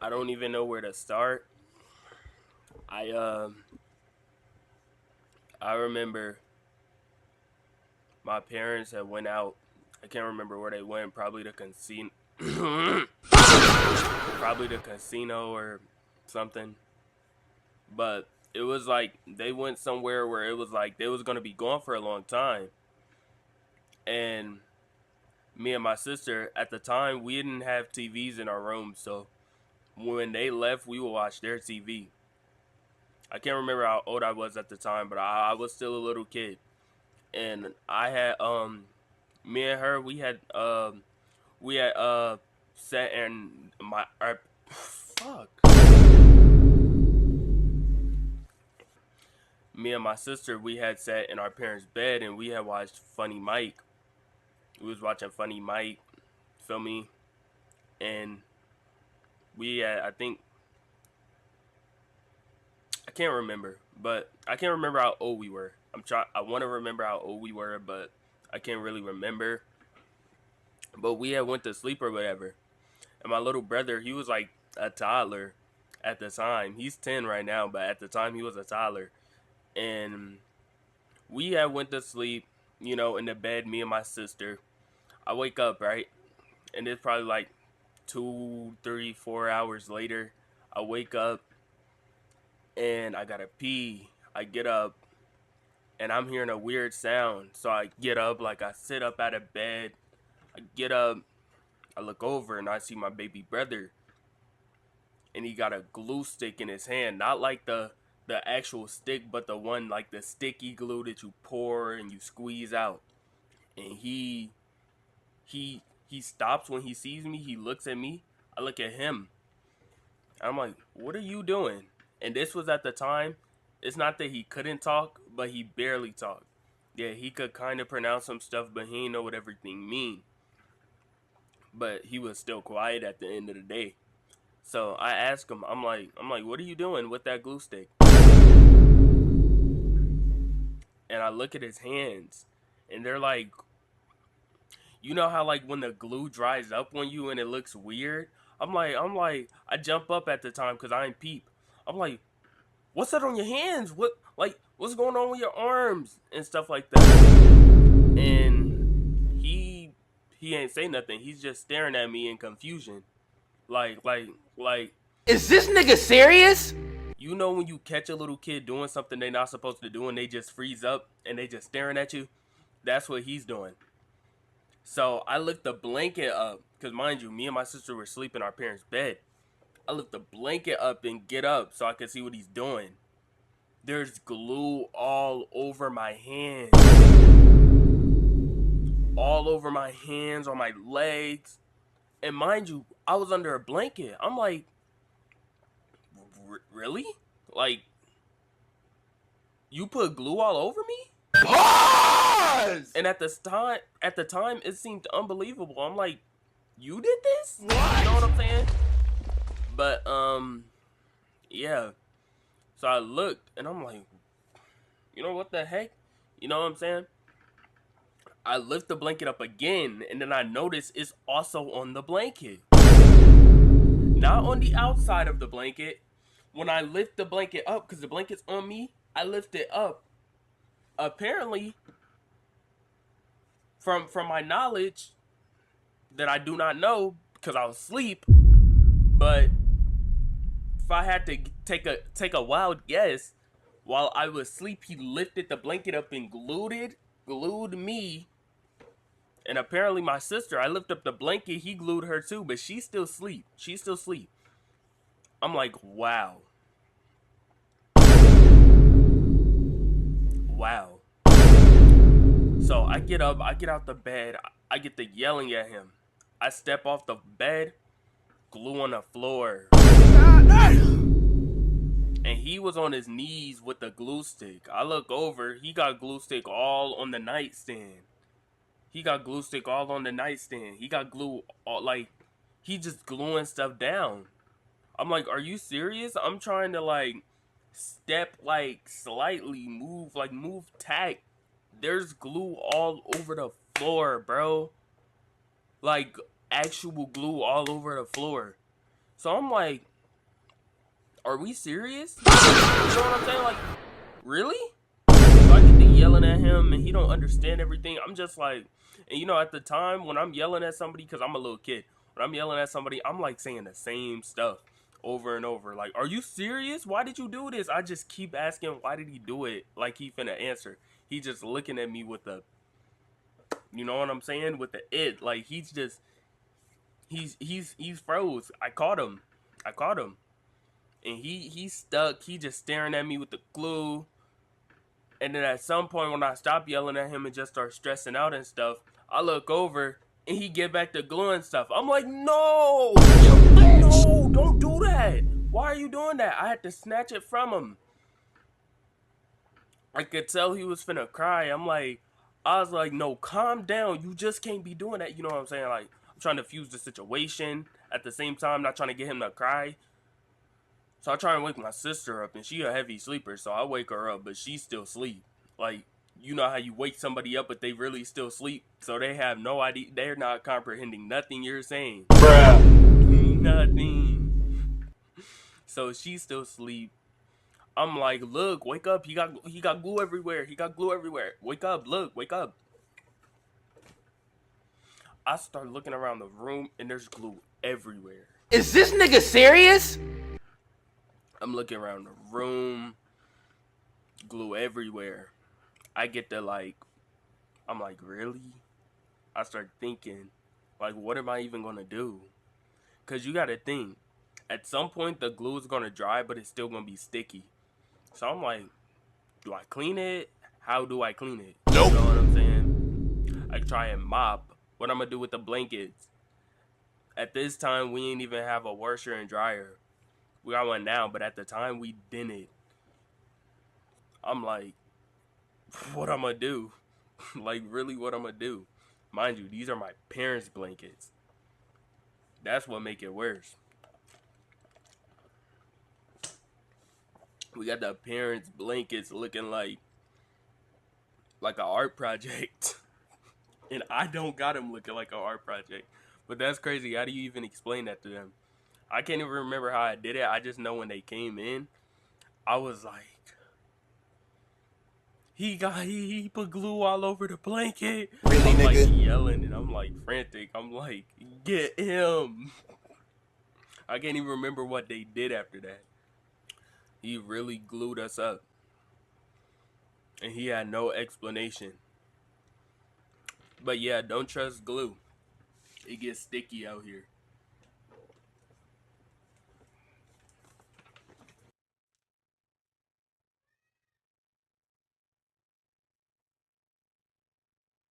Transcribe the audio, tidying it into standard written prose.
I don't even know where to start. I um I remember my parents had went out. I can't remember where they went. Probably the casino. Probably the casino or something. But it was like they went somewhere where it was like they was gonna be gone for a long time. And me and my sister at the time we didn't have TVs in our room, so when they left, we would watch their TV. I can't remember how old I was at the time, but I was still a little kid, and I had me and her we had sat in my our fuck me and my sister we had sat in our parents' bed and we had watched Funny Mike. We was watching Funny Mike, feel me, and we had I think I can't remember, but I can't remember how old we were. I want to remember how old we were, but I can't really remember. But we had went to sleep or whatever. And my little brother, he was like a toddler at the time. He's 10 right now, but at the time he was a toddler. And we had went to sleep, in the bed, me and my sister. I wake up, right? And it's probably like 2, 3, 4 hours later. I wake up and I gotta pee. I get up and I'm hearing a weird sound. So I get up, like I sit up out of bed. I get up, I look over and I see my baby brother. And he got a glue stick in his hand. Not like the actual stick, but the one like the sticky glue that you pour and you squeeze out. And he stops when he sees me. He looks at me. I look at him. I'm like, what are you doing? And this was at the time. It's not that he couldn't talk, but he barely talked. Yeah, he could kind of pronounce some stuff, but he didn't know what everything mean. But he was still quiet at the end of the day. So I asked him, I'm like, what are you doing with that glue stick? And I look at his hands, and they're like, you know how like when the glue dries up on you and it looks weird? I jump up at the time because I ain't peep. I'm like, what's that on your hands? What's going on with your arms and stuff like that? And he ain't say nothing. He's just staring at me in confusion. Like Is this nigga serious? when you catch a little kid doing something they're not supposed to do and they just freeze up and they just staring at you? That's what he's doing. So I lift the blanket up, because mind you, me and my sister were sleeping in our parents' bed. I lift the blanket up and get up so I can see what he's doing. There's glue all over my hands. All over my hands, on my legs. And mind you, I was under a blanket. I'm like, really? Like, you put glue all over me? Pause! And at the time, it seemed unbelievable. I'm like, you did this? What? You know what I'm saying? But yeah. So I looked and I'm like, what the heck? You know what I'm saying? I lift the blanket up again, and then I notice it's also on the blanket. Not on the outside of the blanket. When I lift the blanket up, because the blanket's on me, I lift it up. Apparently, from my knowledge that I do not know because I was asleep, but if I had to take a wild guess, while I was asleep, he lifted the blanket up and glued me. And apparently my sister, I lift up the blanket, he glued her too, but she's still asleep. I'm like, wow. Wow. So I get up, I get out the bed, I get to yelling at him. I step off the bed, glue on the floor. And he was on his knees with the glue stick. I look over, he got glue stick all on the nightstand. He got glue all, like, he just gluing stuff down. I'm like, are you serious? I'm trying to like step like slightly, move tack. There's glue all over the floor, bro. Like actual glue all over the floor. So I'm like, are we serious? You know what I'm saying? Like, really? So I get to yelling at him and he don't understand everything. I'm just like, and you know, at the time when I'm yelling at somebody, because I'm a little kid, when I'm yelling at somebody, I'm like saying the same stuff over and over. Like, are you serious? Why did you do this? I just keep asking, why did he do it? Like he finna answer. He just looking at me with the, you know what I'm saying? With the it. Like he's just, he's froze. I caught him. I caught him. And he's stuck. He just staring at me with the glue. And then at some point when I stop yelling at him and just start stressing out and stuff, I look over and he get back to gluing stuff. I'm like, no, no, don't do that. Why are you doing that? I had to snatch it from him. I could tell he was finna cry. I was like, no, calm down. You just can't be doing that. You know what I'm saying? Like, I'm trying to fuse the situation at the same time, not trying to get him to cry. So I try and wake my sister up, and she a heavy sleeper, so I wake her up, but she still sleep. Like, you know how you wake somebody up, but they really still sleep, so they have no idea. They're not comprehending nothing you're saying. Bruh. Nothing. So she still sleep. I'm like, look, wake up. He got glue everywhere. He got glue everywhere. Wake up, look, wake up. I start looking around the room, and there's glue everywhere. Is this nigga serious? I'm looking around the room, glue everywhere. I get to I'm like, really? I start thinking, like, what am I even gonna do? Cause you gotta think, at some point the glue is gonna dry, but it's still gonna be sticky. So I'm like, do I clean it? How do I clean it? Nope. You know what I'm saying? I try and mop. What I'm gonna do with the blankets? At this time, we ain't even have a washer and dryer. We got one now, but at the time we didn't. I'm like, what I'm gonna do? Like, really, what I'm gonna do? Mind you, these are my parents' blankets. That's what make it worse. We got the parents' blankets looking like an art project. And I don't got them looking like an art project. But that's crazy. How do you even explain that to them? I can't even remember how I did it. I just know when they came in, I was like, he put glue all over the blanket. Really, I'm like nigga? yelling and I'm like frantic. I'm like, get him. I can't even remember what they did after that. He really glued us up. And he had no explanation. But yeah, don't trust glue. It gets sticky out here.